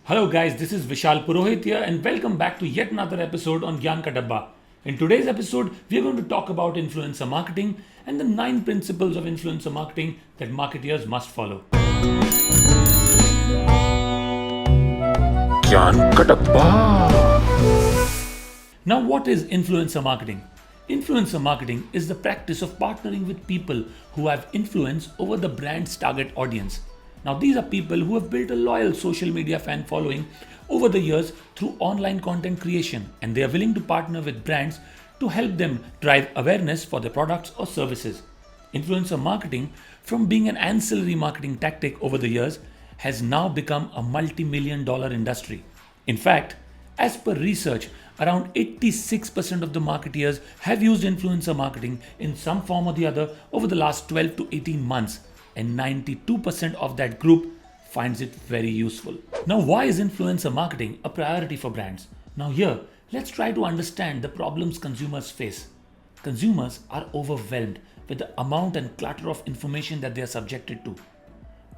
Hello guys, this is Vishal Purohit here and welcome back to yet another episode on Gyan Ka Dabba. In today's episode, we are going to talk about influencer marketing and the 9 principles of influencer marketing that marketeers must follow. Gyan Ka Dabba. Now, what is influencer marketing? Influencer marketing is the practice of partnering with people who have influence over the brand's target audience. Now, these are people who have built a loyal social media fan following over the years through online content creation, and they are willing to partner with brands to help them drive awareness for their products or services. Influencer marketing, from being an ancillary marketing tactic over the years, has now become a multi-million dollar industry. In fact, as per research, around 86% of the marketeers have used influencer marketing in some form or the other over the last 12 to 18 months, and 92% of that group finds it very useful. Now, why is influencer marketing a priority for brands? Now, here, let's try to understand the problems consumers face. Consumers are overwhelmed with the amount and clutter of information that they are subjected to.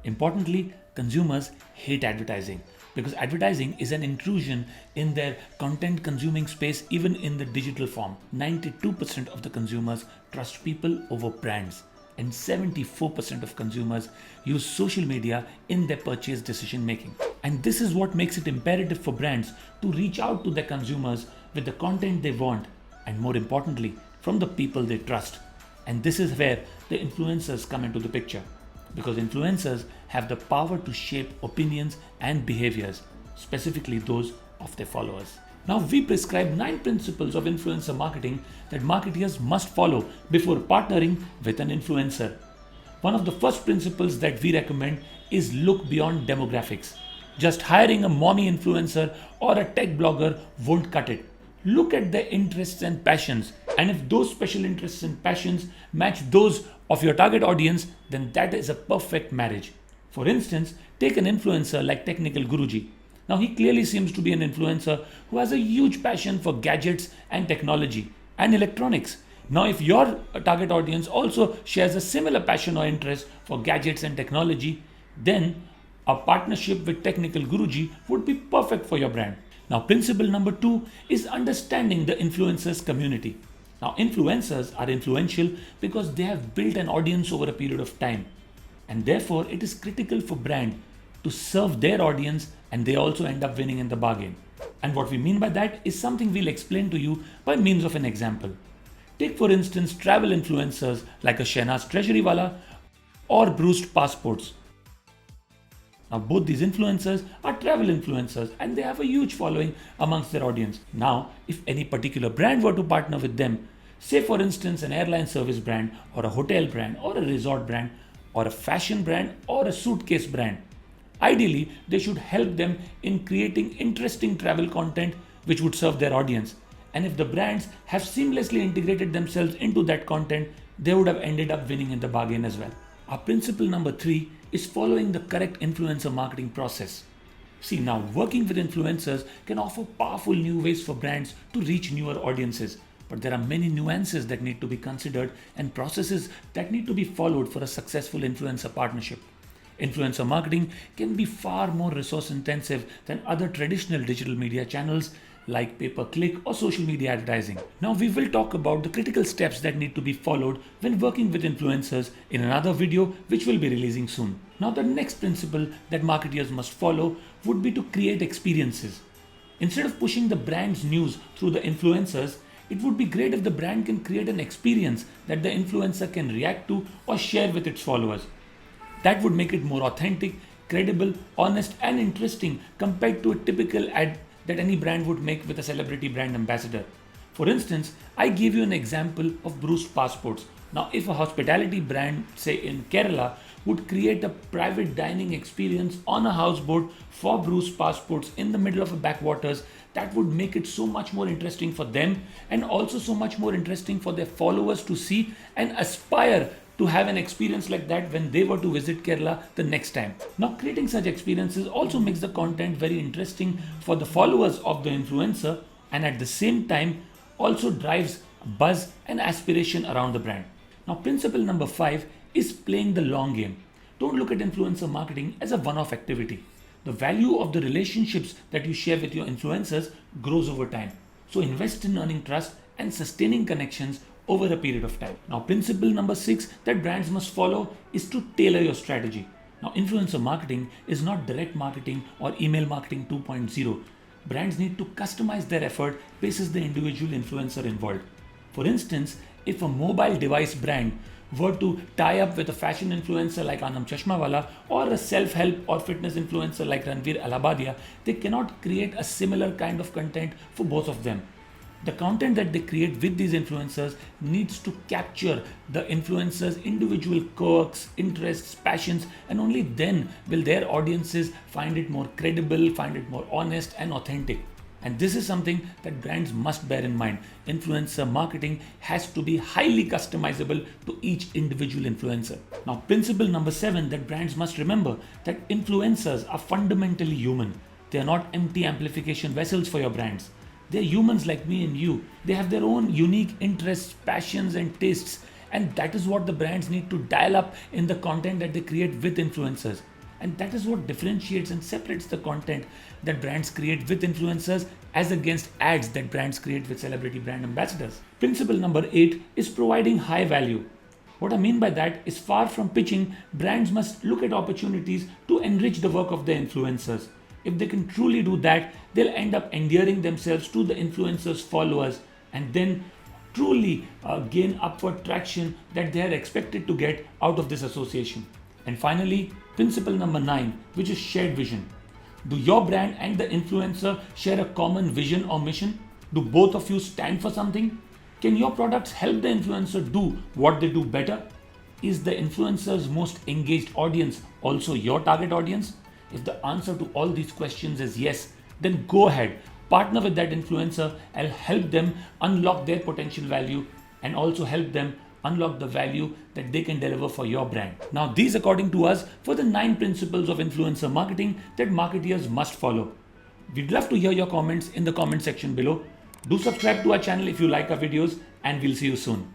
Importantly, consumers hate advertising because advertising is an intrusion in their content consuming space, even in the digital form. 92% of the consumers trust people over brands, and 74% of consumers use social media in their purchase decision making. And this is what makes it imperative for brands to reach out to their consumers with the content they want, and more importantly, from the people they trust. And this is where the influencers come into the picture, because influencers have the power to shape opinions and behaviors, specifically those of their followers. Now, we prescribe 9 principles of influencer marketing that marketeers must follow before partnering with an influencer. One of the first principles that we recommend is look beyond demographics. Just hiring a mommy influencer or a tech blogger won't cut it. Look at their interests and passions, and if those special interests and passions match those of your target audience, then that is a perfect marriage. For instance, take an influencer like Technical Guruji. Now, he clearly seems to be an influencer who has a huge passion for gadgets and technology and electronics. Now, if your target audience also shares a similar passion or interest for gadgets and technology, then a partnership with Technical Guruji would be perfect for your brand. Now, principle number 2 is understanding the influencers community. Now, influencers are influential because they have built an audience over a period of time, and therefore it is critical for brand to serve their audience, and they also end up winning in the bargain. And what we mean by that is something we'll explain to you by means of an example. Take for instance travel influencers like a Shehnaz Treasurywala or Bruce Passports. Now, both these influencers are travel influencers and they have a huge following amongst their audience. Now, if any particular brand were to partner with them, say for instance an airline service brand or a hotel brand or a resort brand or a fashion brand or a suitcase brand, ideally they should help them in creating interesting travel content which would serve their audience. And if the brands have seamlessly integrated themselves into that content, they would have ended up winning in the bargain as well. Our principle number 3 is following the correct influencer marketing process. See, now working with influencers can offer powerful new ways for brands to reach newer audiences, but there are many nuances that need to be considered and processes that need to be followed for a successful influencer partnership. Influencer marketing can be far more resource intensive than other traditional digital media channels like pay-per-click or social media advertising. Now, we will talk about the critical steps that need to be followed when working with influencers in another video which will be releasing soon. Now, the next principle that marketers must follow would be to create experiences. Instead of pushing the brand's news through the influencers, it would be great if the brand can create an experience that the influencer can react to or share with its followers. That would make it more authentic, credible, honest, and interesting compared to a typical ad that any brand would make with a celebrity brand ambassador. For instance, I gave you an example of Bruce Passports. Now, if a hospitality brand, say in Kerala, would create a private dining experience on a houseboat for Bruce Passports in the middle of a backwaters, that would make it so much more interesting for them and also so much more interesting for their followers to see and aspire to have an experience like that when they were to visit Kerala the next time. Now, creating such experiences also makes the content very interesting for the followers of the influencer, and at the same time also drives buzz and aspiration around the brand. Now, principle number 5 is playing the long game. Don't look at influencer marketing as a one-off activity. The value of the relationships that you share with your influencers grows over time. So invest in earning trust and sustaining connections over a period of time. Now, principle number 6 that brands must follow is to tailor your strategy. Now, influencer marketing is not direct marketing or email marketing 2.0. Brands need to customize their effort basis the individual influencer involved. For instance, if a mobile device brand were to tie up with a fashion influencer like Anam Chashmawala or a self-help or fitness influencer like Ranveer Allahabadia, they cannot create a similar kind of content for both of them. The content that they create with these influencers needs to capture the influencers' individual quirks, interests, passions, and only then will their audiences find it more credible, find it more honest and authentic. And this is something that brands must bear in mind. Influencer marketing has to be highly customizable to each individual influencer. Now, principle number 7 that brands must remember that influencers are fundamentally human. They are not empty amplification vessels for your brands. They're humans like me and you. They have their own unique interests, passions, and tastes. And that is what the brands need to dial up in the content that they create with influencers. And that is what differentiates and separates the content that brands create with influencers as against ads that brands create with celebrity brand ambassadors. Principle number 8 is providing high value. What I mean by that is far from pitching, brands must look at opportunities to enrich the work of their influencers. If they can truly do that, they'll end up endearing themselves to the influencers' followers and then truly gain upward traction that they are expected to get out of this association. And finally, principle number 9, which is shared vision. Do your brand and the influencer share a common vision or mission? Do both of you stand for something? Can your products help the influencer do what they do better? Is the influencer's most engaged audience also your target audience? If the answer to all these questions is yes, then go ahead, partner with that influencer and help them unlock their potential value and also help them unlock the value that they can deliver for your brand. Now, these, according to us, were the 9 principles of influencer marketing that marketeers must follow. We'd love to hear your comments in the comment section below. Do subscribe to our channel if you like our videos, and we'll see you soon.